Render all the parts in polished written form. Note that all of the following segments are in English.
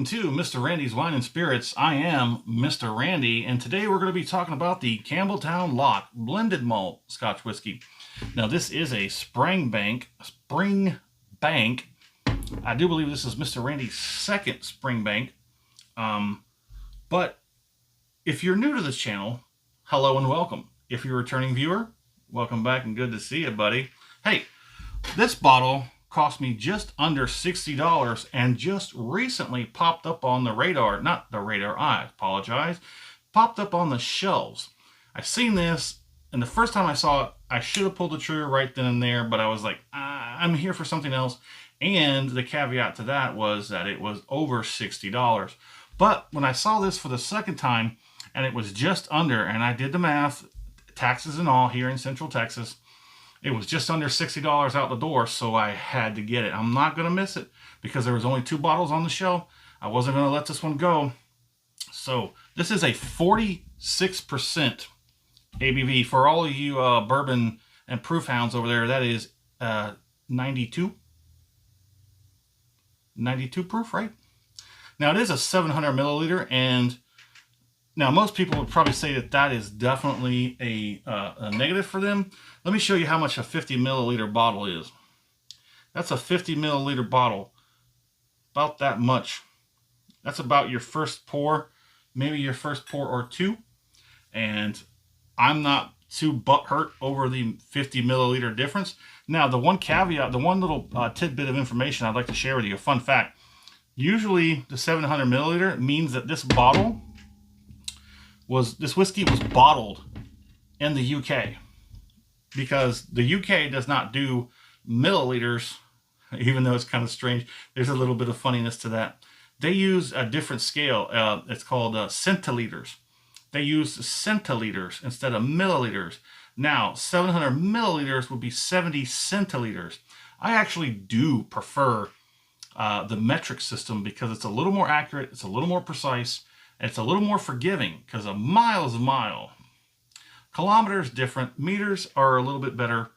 to Mr. Randy's Wine and Spirits. I am Mr. Randy, and today we're going to be talking about the Campbeltown Loch blended malt Scotch whiskey. Now, this is a spring bank. I do believe this is Mr. Randy's second spring bank. But if you're new to this channel, hello and welcome. If you're a returning viewer, welcome back and good to see you, buddy. Hey, this bottle cost me just under $60 and just recently popped up on the radar. Not the radar, I apologize. Popped up on the shelves. I seen this, and the first time I saw it, I should have pulled the trigger right then and there, but I was like, I'm here for something else. And the caveat to that was that it was over $60. But when I saw this for the second time, and it was just under, and I did the math, taxes and all here in Central Texas, it was just under $60 out the door, so I had to get it. I'm not going to miss it because there was only 2 bottles on the shelf. I wasn't going to let this one go. So this is a 46% ABV. For all of you bourbon and proof hounds over there, that is 92 proof, right? Now it is a 700 milliliter, and now most people would probably say that that is definitely a negative for them. Let me show you how much a 50 milliliter bottle is. That's a 50 milliliter bottle, about that much. That's about your first pour, maybe your first pour or two. And I'm not too butthurt over the 50 milliliter difference. Now, the one caveat, the one little tidbit of information I'd like to share with you, a fun fact. Usually the 700 milliliter means that this whiskey was bottled in the UK, because the UK does not do milliliters, even though it's kind of strange. There's a little bit of funniness to that. They use a different scale. It's called centiliters. They use centiliters instead of milliliters. Now, 700 milliliters would be 70 centiliters. I actually do prefer the metric system because it's a little more accurate, it's a little more precise, and it's a little more forgiving, because a mile is a mile. Kilometers different, meters are a little bit better.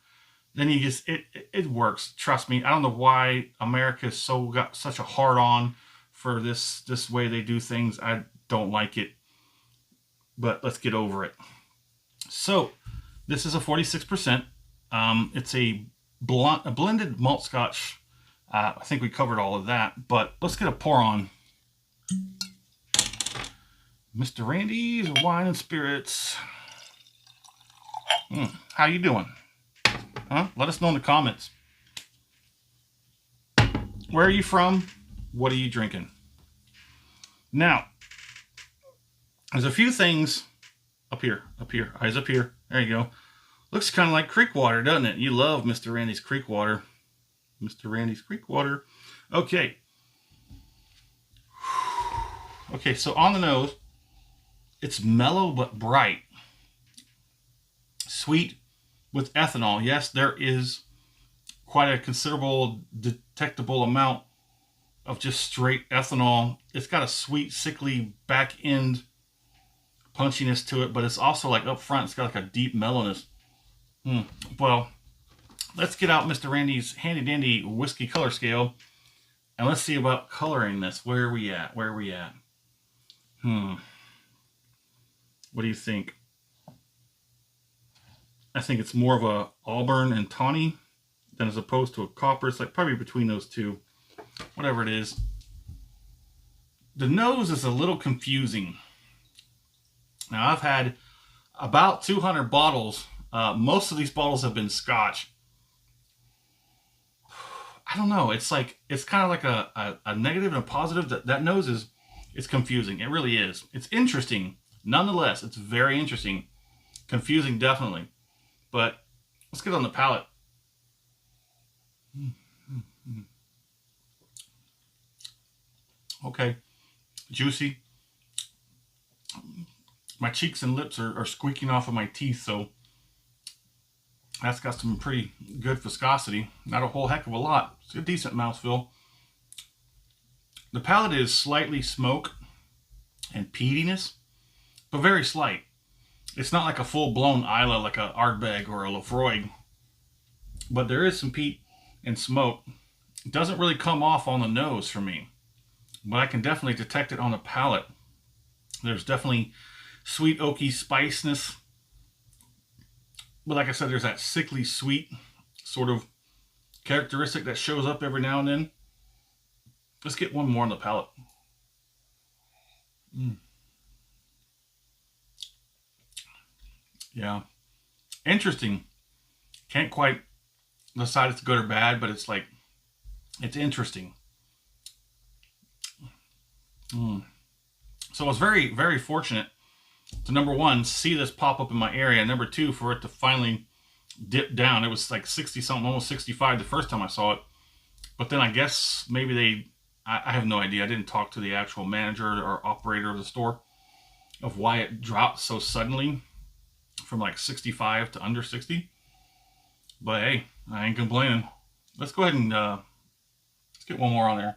Then you just it works. Trust me. I don't know why America's got such a hard on for this way they do things. I don't like it, but let's get over it. So this is a 46%. It's a blended malt Scotch. I think we covered all of that, but let's get a pour on. Mr. Randy's Wine and Spirits. How you doing? Huh? Let us know in the comments. Where are you from? What are you drinking? Now, there's a few things up here, eyes up here. There you go. Looks kind of like creek water, doesn't it? You love Mr. Randy's creek water. Mr. Randy's creek water. Okay. Okay, so on the nose, it's mellow but bright. Sweet with ethanol. Yes, there is quite a considerable detectable amount of just straight ethanol. It's got a sweet, sickly back end punchiness to it, but it's also like up front, it's got like a deep mellowness. Well, let's get out Mr. Randy's handy dandy whiskey color scale and let's see about coloring this. Where are we at? Where are we at? What do you think? I think it's more of a auburn and tawny than as opposed to a copper. It's like probably between those two, whatever it is. The nose is a little confusing. Now, I've had about 200 bottles. Most of these bottles have been Scotch. I don't know. It's like, it's kind of like a negative and a positive. That nose it's confusing. It really is. It's interesting. Nonetheless, it's very interesting. Confusing, definitely. But let's get on the palate. Okay. Juicy. My cheeks and lips are squeaking off of my teeth, so that's got some pretty good viscosity. Not a whole heck of a lot. It's a decent mouthfeel. The palate is slightly smoke and peatiness, but very slight. It's not like a full-blown Isla like a Ardbeg or a Lafroig, but there is some peat and smoke. It doesn't really come off on the nose for me. but I can definitely detect it on the palate. There's definitely sweet oaky spiciness. But like I said, there's that sickly sweet sort of characteristic that shows up every now and then. Let's get one more on the palate. Yeah. Interesting. Can't quite decide if it's good or bad, but it's like, it's interesting. So I was very, very fortunate to, number one, see this pop up in my area. Number two, for it to finally dip down. It was like 60 something, almost 65 the first time I saw it. But then I guess maybe I have no idea. I didn't talk to the actual manager or operator of the store of why it dropped so suddenly from like 65 to under 60. But hey, I ain't complaining. Let's go ahead and let's get one more on there.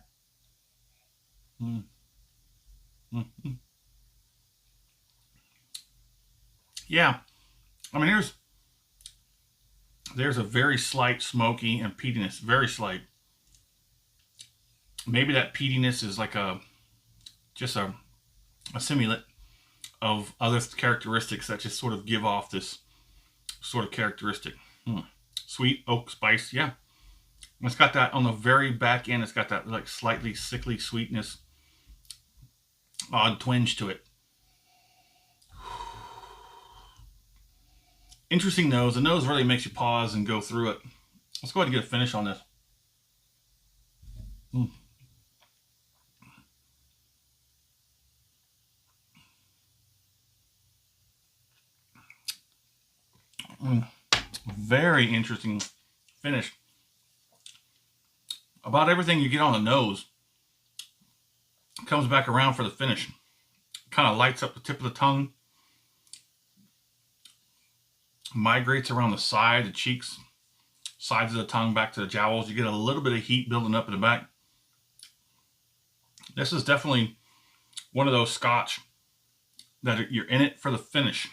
Yeah, I mean, there's a very slight smoky and peatiness, very slight. Maybe that peatiness is like just a simulant of other characteristics that just sort of give off this sort of characteristic. Sweet oak spice, yeah. It's got that on the very back end. It's got that like slightly sickly sweetness, odd twinge to it. Interesting nose. The nose really makes you pause and go through it. Let's go ahead and get a finish on this. Very interesting finish. About everything you get on the nose comes back around for the finish. Kind of lights up the tip of the tongue. Migrates around the side, the cheeks, sides of the tongue, back to the jowls. You get a little bit of heat building up in the back. This is definitely one of those Scotch that you're in it for the finish.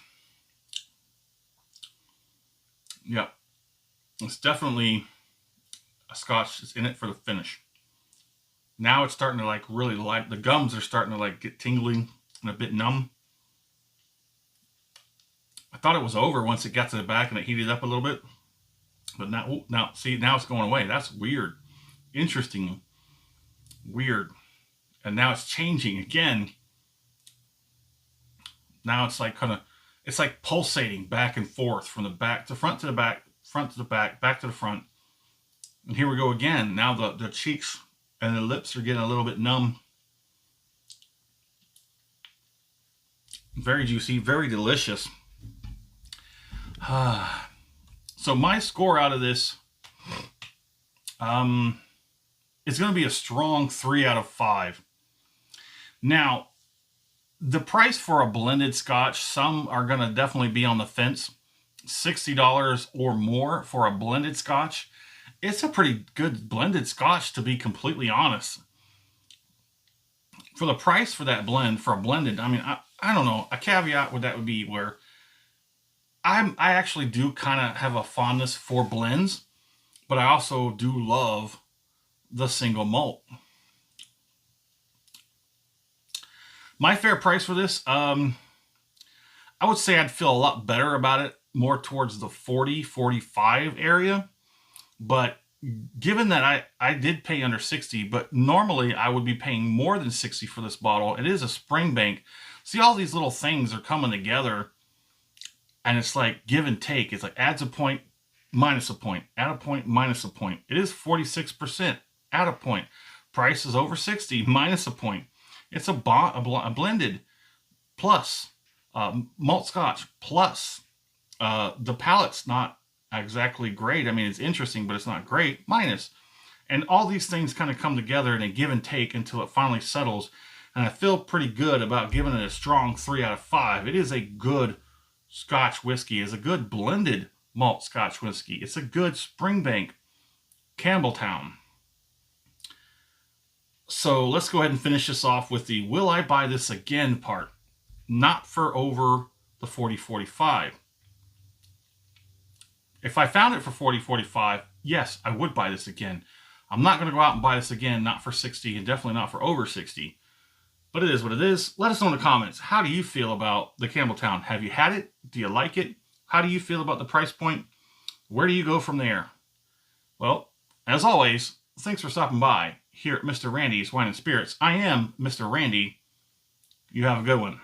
Yeah, it's definitely a Scotch that's in it for the finish. Now it's starting to like really light. The gums are starting to like get tingling and a bit numb. I thought it was over once it got to the back and it heated up a little bit. But now, see, now it's going away. That's weird. Interesting. Weird. And now it's changing again. Now it's like kind of, it's like pulsating back and forth from the back to front to the back, front to the back, back to the front. And here we go again. Now the cheeks and the lips are getting a little bit numb. Very juicy, very delicious. So my score out of this, it's going to be a strong 3 out of 5. Now, the price for a blended Scotch, some are going to definitely be on the fence. $60 or more for a blended Scotch. It's a pretty good blended Scotch, to be completely honest. For the price for that blend, for a blended, I mean, I don't know. A caveat with that would be where I actually do kind of have a fondness for blends, but I also do love the single malt. My fair price for this, I would say I'd feel a lot better about it more towards the 40, 45 area. But given that I did pay under 60, but normally I would be paying more than 60 for this bottle. It is a Springbank. See, all these little things are coming together, and it's like give and take. It's like adds a point, minus a point, add a point, minus a point. It is 46%, add a point. Price is over 60, minus a point. It's a blended plus malt Scotch plus the palate's not exactly great. I mean, it's interesting, but it's not great, minus. And all these things kind of come together in a give and take until it finally settles. And I feel pretty good about giving it a strong 3 out of 5. It is a good Scotch whiskey. It's a good blended malt Scotch whiskey. It's a good Springbank Campbeltown. So let's go ahead and finish this off with the will I buy this again part. Not for over the 40-45. If I found it for 40-45, yes, I would buy this again. I'm not going to go out and buy this again, not for 60 and definitely not for over 60. But it is what it is. Let us know in the comments. How do you feel about the Campbeltown? Have you had it? Do you like it? How do you feel about the price point? Where do you go from there? Well, as always, thanks for stopping by here at Mr. Randy's Wine and Spirits. I am Mr. Randy. You have a good one.